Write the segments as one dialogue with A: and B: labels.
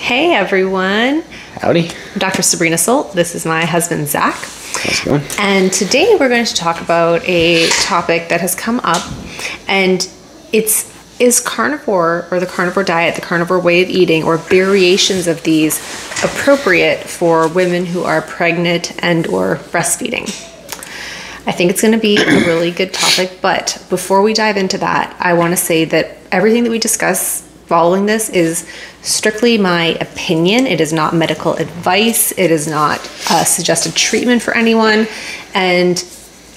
A: Hey everyone.
B: Howdy.
A: I'm Dr. Sabrina Solt. This is my husband, Zach.
B: How's it going?
A: And today we're going to talk about a topic that has come up, and is carnivore, or the carnivore diet, the carnivore way of eating, or variations of these appropriate for women who are pregnant and or breastfeeding? I think it's going to be a really good topic, but before we dive into that, I want to say that everything that we discuss following this is strictly my opinion. It is not medical advice. It is not suggested treatment for anyone. And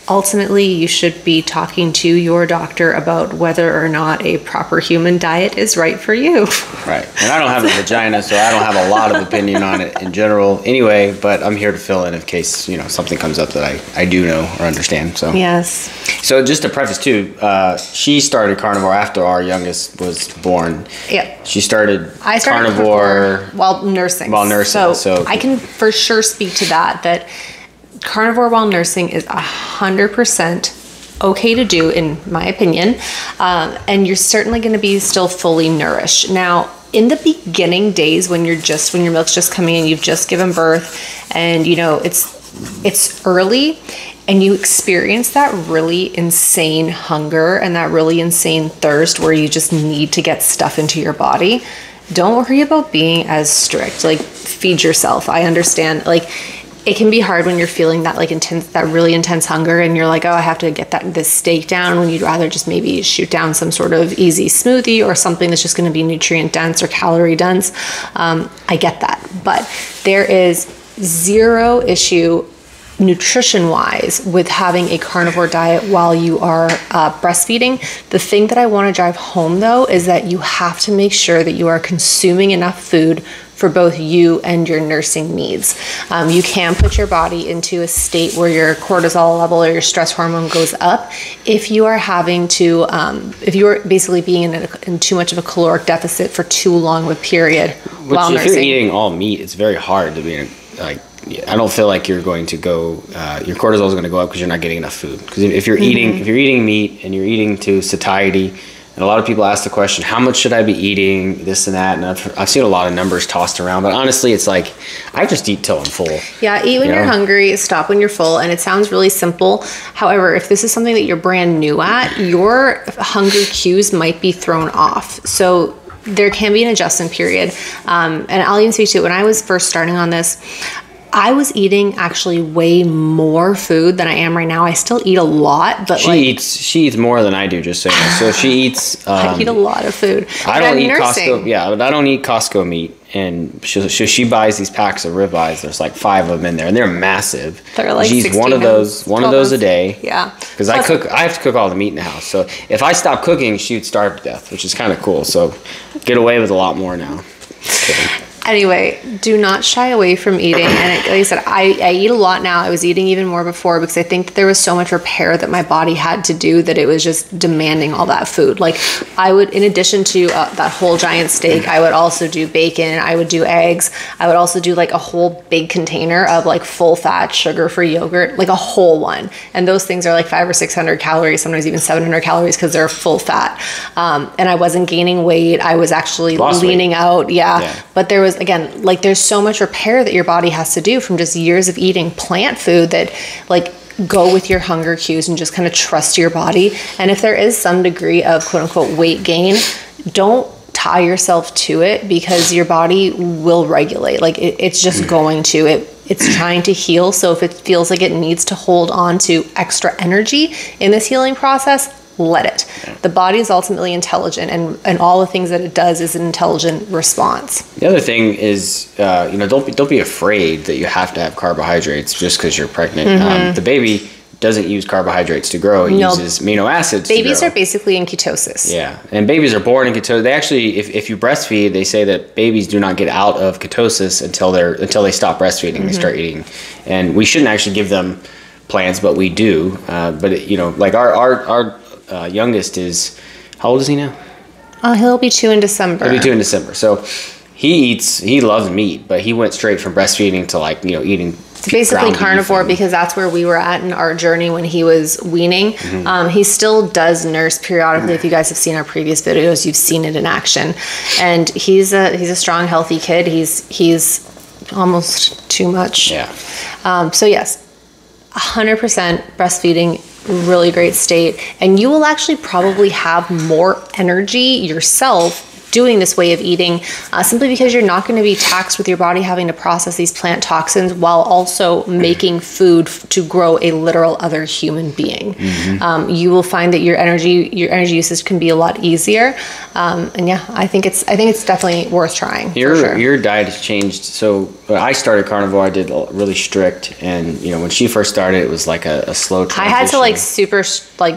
A: ultimately, you should be talking to your doctor about whether or not a proper human diet is right for you.
B: Right. And I don't have a vagina, so I don't have a lot of opinion on it in general anyway, but I'm here to fill in in case, something comes up that I do know or understand. So
A: Yes.
B: So just to preface too, she started carnivore after our youngest was born.
A: Yep.
B: I started
A: carnivore while nursing. So I can for sure speak to that carnivore while nursing is 100% okay to do, in my opinion, and you're certainly going to be still fully nourished. Now, in the beginning days when your milk's just coming in, you've just given birth, and it's early, and you experience that really insane hunger and that really insane thirst where you just need to get stuff into your body. Don't worry about being as strict. Feed yourself. I understand. It can be hard when you're feeling that really intense hunger, and you're like, oh, I have to get this steak down, when you'd rather just maybe shoot down some sort of easy smoothie or something that's just going to be nutrient dense or calorie dense. I get that, but there is zero issue nutrition wise with having a carnivore diet while you are breastfeeding. The thing that I want to drive home though is that you have to make sure that you are consuming enough food for both you and your nursing needs. You can put your body into a state where your cortisol level or your stress hormone goes up if you are having to, if you are basically being in too much of a caloric deficit for too long of a period while nursing.
B: If you're eating all meat, it's very hard to be I don't feel like you're going to go, your cortisol is going to go up because you're not getting enough food. Because if you're eating meat and you're eating to satiety, and a lot of people ask the question, how much should I be eating, this and that? And I've seen a lot of numbers tossed around, but honestly, it's like, I just eat till I'm full.
A: Yeah, eat when you're hungry, stop when you're full, and it sounds really simple. However, if this is something that you're brand new at, your hunger cues might be thrown off. So there can be an adjustment period. And I'll even speak to it. When I was first starting on this, I was eating actually way more food than I am right now. I still eat a lot, but
B: she eats more than I do, just so you know. So she eats.
A: I eat a lot of food.
B: I don't eat Costco. Yeah, but I don't eat Costco meat. And she buys these packs of ribeyes. There's like 5 of them in there, and they're massive.
A: They're like
B: she eats one of those a day.
A: Yeah.
B: Because I have to cook all the meat in the house. So if I stop cooking, she would starve to death, which is kind of cool. So get away with a lot more now.
A: Anyway, do not shy away from eating. And like I said, I eat a lot now. I was eating even more before because I think that there was so much repair that my body had to do that it was just demanding all that food. I would, in addition to that whole giant steak, I would also do bacon. I would do eggs. I would also do a whole big container of full fat, sugar-free yogurt, a whole one. And those things are 500 or 600 calories, sometimes even 700 calories because they're full fat. And I wasn't gaining weight. I was actually leaning out. Yeah. But there was, again, there's so much repair that your body has to do from just years of eating plant food that go with your hunger cues and just kind of trust your body. And if there is some degree of quote unquote weight gain, don't tie yourself to it because your body will regulate. It's just going to. It's trying to heal. So if it feels like it needs to hold on to extra energy in this healing process, let it. The body is ultimately intelligent, and all the things that it does is an intelligent response.
B: The other thing is, don't be afraid that you have to have carbohydrates just because you're pregnant. The baby doesn't use carbohydrates to grow. It uses amino acids to grow. Babies
A: are basically in ketosis.
B: Yeah, and babies are born in ketosis. They actually, if you breastfeed, they say that babies do not get out of ketosis until they stop breastfeeding. They start eating, and we shouldn't actually give them plants, but we do. But our youngest is, how old is he now?
A: He'll be 2 in December.
B: He'll be 2 in December. So he loves meat, but he went straight from breastfeeding to eating
A: It's basically carnivore because that's where we were at in our journey when he was weaning. He still does nurse periodically. If you guys have seen our previous videos, you've seen it in action. And he's a strong, healthy kid. He's almost too much.
B: Yeah.
A: So yes, 100% breastfeeding, really great state. And you will actually probably have more energy yourself doing this way of eating, simply because you're not going to be taxed with your body having to process these plant toxins while also making food to grow a literal other human being. You will find that your energy usage can be a lot easier. And yeah, I think it's definitely worth trying.
B: Your diet has changed. So when I started carnivore, I did really strict, and when she first started, it was like a slow transition.
A: I had to super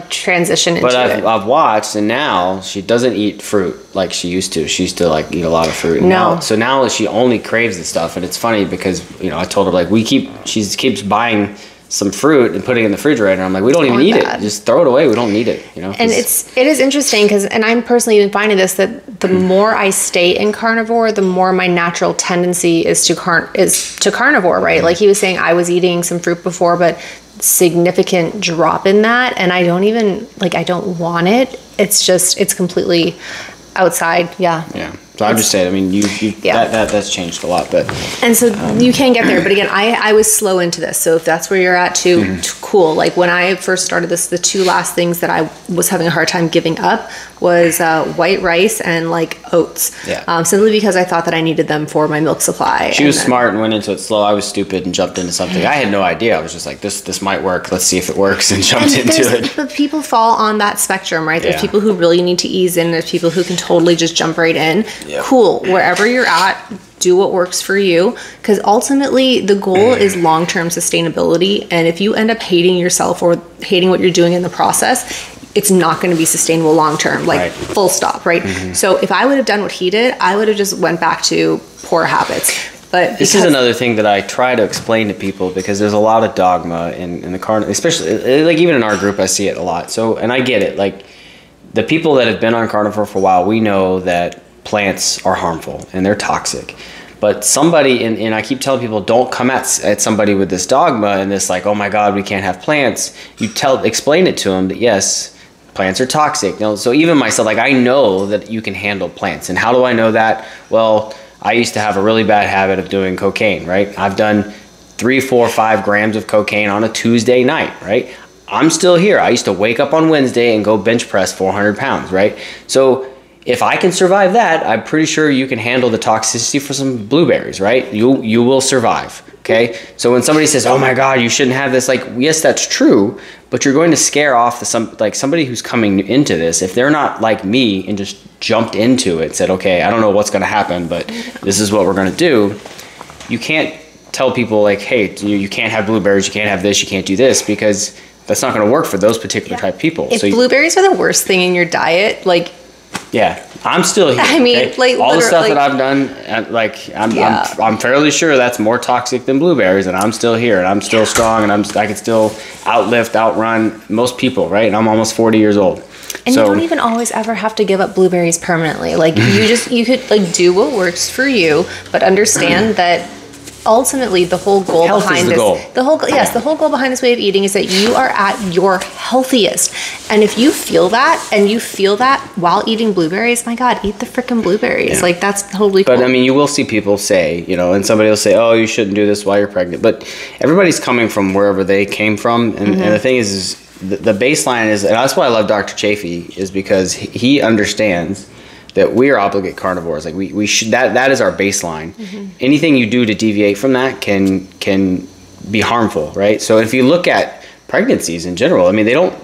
A: transition into it.
B: But I've watched, and now she doesn't eat fruit like she used to. She used to eat a lot of fruit. And now she only craves the stuff, and it's funny because I told her she keeps buying some fruit and putting it in the refrigerator. I'm like, we don't even need it. Just throw it away. We don't need it.
A: And it is interesting because, and I'm personally even finding this, that the more I stay in carnivore, the more my natural tendency is to carnivore, right? Like he was saying, I was eating some fruit before, but significant drop in that, and I don't even I don't want it. It's completely outside. Yeah.
B: So I'm just saying, that's changed a lot,
A: and so you can get there. But again, I was slow into this. So if that's where you're at too, cool. Like when I first started this, the two last things that I was having a hard time giving up was white rice and oats. Simply because I thought that I needed them for my milk supply.
B: She was smart and went into it slow. I was stupid and jumped into something. I had no idea. I was just like, this might work. Let's see if it works, and jumped into it.
A: But people fall on that spectrum, right? There's people who really need to ease in. There's people who can totally just jump right in. Cool. Wherever you're at, do what works for you, because ultimately the goal is long-term sustainability. And if you end up hating yourself or hating what you're doing in the process, it's not going to be sustainable long-term, full stop, right? So if I would have done what he did, I would have just went back to poor habits. But
B: this is another thing that I try to explain to people, because there's a lot of dogma in the carnivore, especially even in our group, I see it a lot. So, and I get it. The people that have been on carnivore for a while, we know that plants are harmful and they're toxic. But somebody, and I keep telling people, don't come at somebody with this dogma and this oh my God, we can't have plants. Explain it to them that yes, plants are toxic. So even myself, I know that you can handle plants. And how do I know that? Well, I used to have a really bad habit of doing cocaine, right? I've done 3, 4, 5 grams of cocaine on a Tuesday night, right? I'm still here. I used to wake up on Wednesday and go bench press 400 pounds, right? So if I can survive that, I'm pretty sure you can handle the toxicity for some blueberries, right? You will survive, okay? So when somebody says, oh my God, you shouldn't have this, yes, that's true, but you're going to scare off somebody who's coming into this. If they're not like me and just jumped into it, said, okay, I don't know what's gonna happen, but this is what we're gonna do. You can't tell people hey, you can't have blueberries, you can't have this, you can't do this, because that's not gonna work for those particular type of people.
A: If blueberries are the worst thing in your diet,
B: yeah, I'm still here.
A: I mean,
B: all the stuff that I've done, I'm fairly sure that's more toxic than blueberries, and I'm still here, and I'm still strong, and I can still outrun most people, right? And I'm almost 40 years old.
A: And you don't even always ever have to give up blueberries permanently. You could do what works for you, but understand that ultimately the whole goal behind this, the whole goal behind this way of eating is that you are at your healthiest. And if you feel that while eating blueberries, my God, eat the freaking blueberries. That's totally cool.
B: But you will see people say, and somebody will say, oh, you shouldn't do this while you're pregnant. But everybody's coming from wherever they came from. And the thing is the baseline is, and that's why I love Dr. Chafee, is because he understands that we are obligate carnivores. We should, that is our baseline. Anything you do to deviate from that can be harmful, right? So if you look at pregnancies in general, they don't,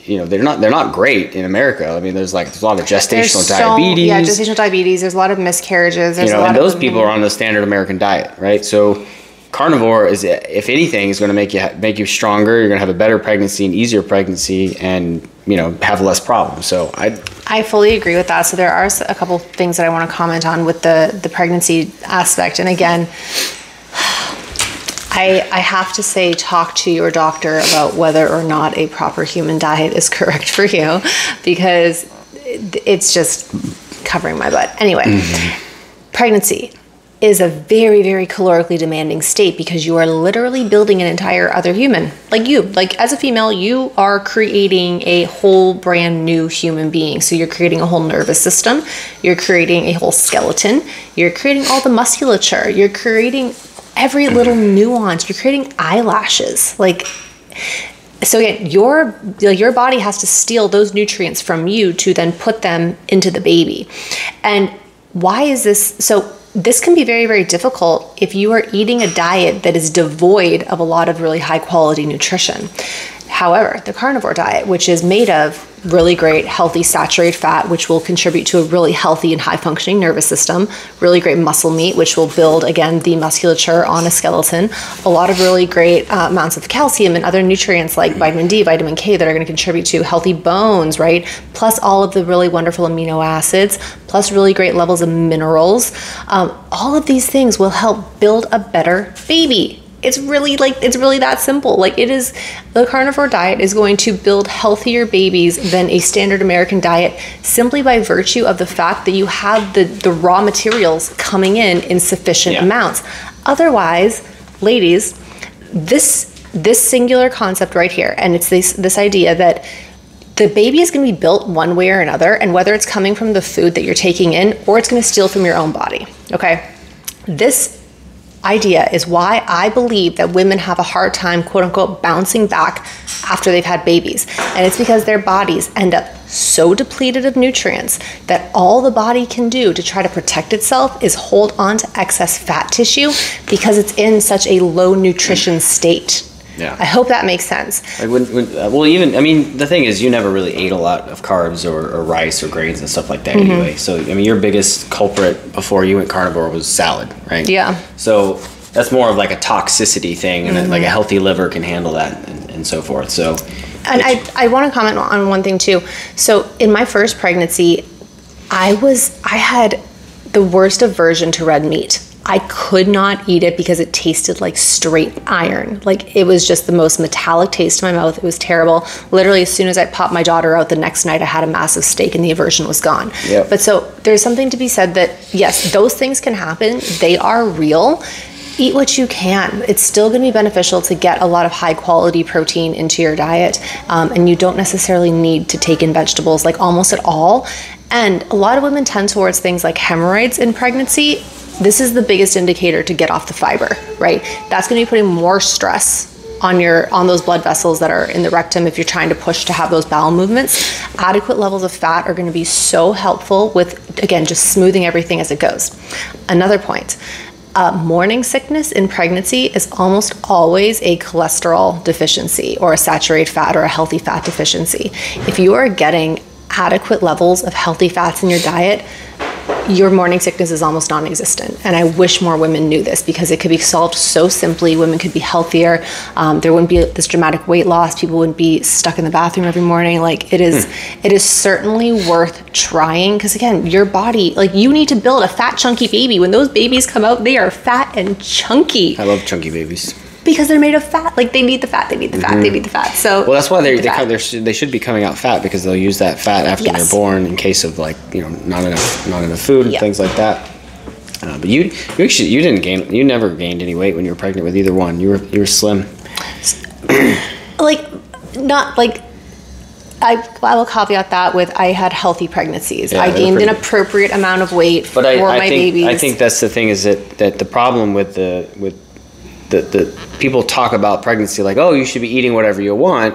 B: they're not great in America. There's a lot of gestational diabetes.
A: Yeah, gestational diabetes. There's a lot of miscarriages. There's
B: and those people are on the standard American diet, right? So carnivore is, if anything, is going to make you stronger. You're going to have a better pregnancy, an easier pregnancy, and have less problems. So
A: I fully agree with that. So there are a couple things that I want to comment on with the pregnancy aspect. And again, I have to say, talk to your doctor about whether or not a proper human diet is correct for you, because it's just covering my butt. Anyway, pregnancy. is a very, very calorically demanding state because you are literally building an entire other human. Like you, like as a female, you are creating a whole brand new human being. So you're creating a whole nervous system, you're creating a whole skeleton, you're creating all the musculature, you're creating every little nuance, you're creating eyelashes. Like, so again, your body has to steal those nutrients from you to then put them into the baby. And why is this? So this can be very, very difficult if you are eating a diet that is devoid of a lot of really high quality nutrition. However, the carnivore diet, which is made of really great healthy saturated fat, which will contribute to a really healthy and high functioning nervous system, really great muscle meat, which will build, again, the musculature on a skeleton, a lot of really great amounts of calcium and other nutrients like vitamin D, vitamin K that are going to contribute to healthy bones, right? Plus all of the really wonderful amino acids, plus really great levels of minerals. All of these things will help build a better baby. It's really that simple. Like it is, the carnivore diet is going to build healthier babies than a standard American diet simply by virtue of the fact that you have the raw materials coming in sufficient amounts. Otherwise, ladies, this singular concept right here, and it's this idea that the baby is going to be built one way or another, and whether it's coming from the food that you're taking in or it's going to steal from your own body. Okay, this idea is why I believe that women have a hard time, quote unquote, bouncing back after they've had babies. And it's because their bodies end up so depleted of nutrients that all the body can do to try to protect itself is hold on to excess fat tissue because it's in such a low nutrition state.
B: Yeah.
A: I hope that makes sense.
B: Like the thing is, you never really ate a lot of carbs or rice or grains and stuff like that anyway. So, I mean, your biggest culprit before you went carnivore was salad, right?
A: Yeah.
B: So that's more of like a toxicity thing, and like a healthy liver can handle that and so forth. So,
A: and I want to comment on one thing too. So in my first pregnancy, I had the worst aversion to red meat. I could not eat it because it tasted like straight iron. Like it was just the most metallic taste in my mouth. It was terrible. Literally, as soon as I popped my daughter out the next night, I had a massive steak and the aversion was gone.
B: Yep.
A: But so there's something to be said that yes, those things can happen. They are real. Eat what you can. It's still going to be beneficial to get a lot of high quality protein into your diet. And you don't necessarily need to take in vegetables like almost at all. And a lot of women tend towards things like hemorrhoids in pregnancy. This is the biggest indicator to get off the fiber, right? That's going to be putting more stress on those blood vessels that are in the rectum if you're trying to push to have those bowel movements. Adequate levels of fat are going to be so helpful with, again, just smoothing everything as it goes. Another point, morning sickness in pregnancy is almost always a cholesterol deficiency or a saturated fat or a healthy fat deficiency. If you are getting adequate levels of healthy fats in your diet, your morning sickness is almost non-existent. And I wish more women knew this because it could be solved so simply. Women could be healthier. There wouldn't be this dramatic weight loss. People wouldn't be stuck in the bathroom every morning. Like it is certainly worth trying because again, your body, like you need to build a fat, chunky baby. When those babies come out, they are fat and chunky.
B: I love chunky babies.
A: Because they're made of fat. Like they need the fat, they need the fat, they need the fat. So
B: well, that's why they should be coming out fat because they'll use that fat after they're born in case of like, not enough food and things like that. But you didn't gain. You never gained any weight when you were pregnant with either one. You were slim.
A: I will caveat that with I had healthy pregnancies. I gained an appropriate amount of weight for my babies.
B: I think that's the thing is that the problem with the people talk about pregnancy like, oh, you should be eating whatever you want,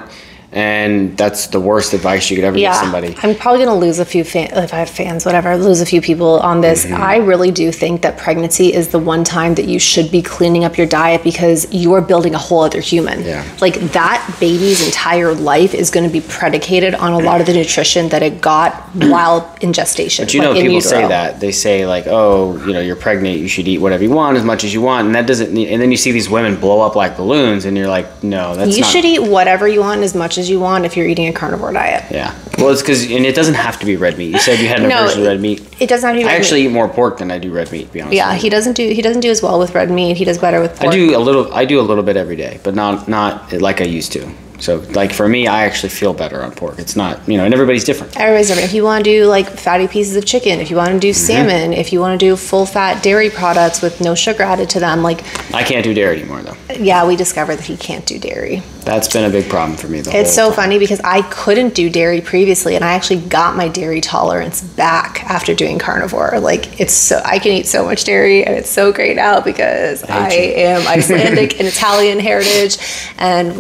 B: and that's the worst advice you could ever give somebody.
A: I'm probably going to lose a few fans, if I have fans, whatever, lose a few people on this. I really do think that pregnancy is the one time that you should be cleaning up your diet because you are building a whole other human.
B: Yeah.
A: Like that baby's entire life is going to be predicated on a lot of the nutrition that it got while in gestation.
B: But people say that. They say like, oh, you're pregnant, you should eat whatever you want as much as you want, and that doesn't. And then you see these women blow up like balloons, and you're like, no, that's not.
A: You should eat whatever you want as much as you want if you're eating a carnivore diet.
B: Yeah. Well, it's because, and it doesn't have to be red meat. You said you had an aversion to red meat.
A: It doesn't have to be red meat.
B: I actually eat more pork than I do red meat, to be honest.
A: Yeah, he doesn't do as well with red meat. He does better with pork.
B: I do a little bit every day, but not like I used to. So like for me, I actually feel better on pork. It's not, you know, and everybody's different.
A: Everybody's different. If you want to do like fatty pieces of chicken, if you want to do salmon, if you want to do full fat dairy products with no sugar added to them, like.
B: I can't do dairy anymore though.
A: Yeah, we discovered that he can't do dairy.
B: That's been a big problem for me.
A: It's so funny because I couldn't do dairy previously, and I actually got my dairy tolerance back after doing carnivore. Like I can eat so much dairy, and it's so great now because I am Icelandic and Italian heritage, and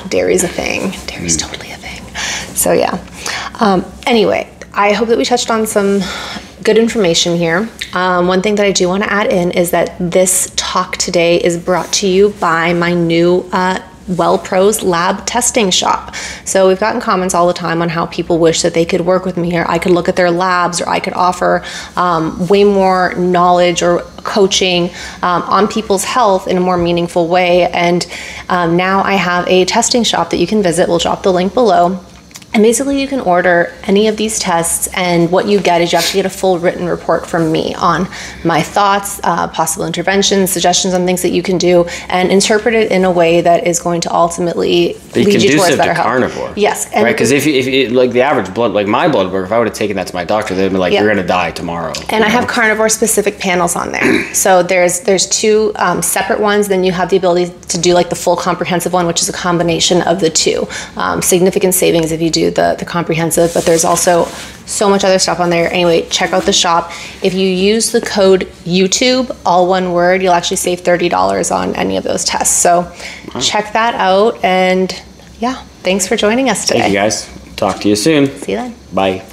A: dairy is a thing. Dairy's totally a thing. So yeah. Anyway, I hope that we touched on some good information here. One thing that I do want to add in is that this talk today is brought to you by my new Well Pros lab testing shop. So we've gotten comments all the time on how people wish that they could work with me, or I could look at their labs, or I could offer way more knowledge or coaching on people's health in a more meaningful way. And now I have a testing shop that you can visit. We'll drop the link below. And basically you can order any of these tests, and what you get is you actually get a full written report from me on my thoughts, possible interventions, suggestions on things that you can do, and interpret it in a way that is going to ultimately lead you towards better health.
B: Carnivore.
A: Yes.
B: And right, because if like the average blood, like my blood work, if I would have taken that to my doctor, they'd be like, you're going to die tomorrow.
A: And I have carnivore specific panels on there. So there's two separate ones, then you have the ability to do like the full comprehensive one, which is a combination of the two. Significant savings if you do the comprehensive, but there's also so much other stuff on there. Anyway, check out the shop. If you use the code YouTube, all one word, you'll actually save $30 on any of those tests. So check that out, and yeah, thanks for joining us today.
B: Thank you guys. Talk to you soon.
A: See you then.
B: Bye.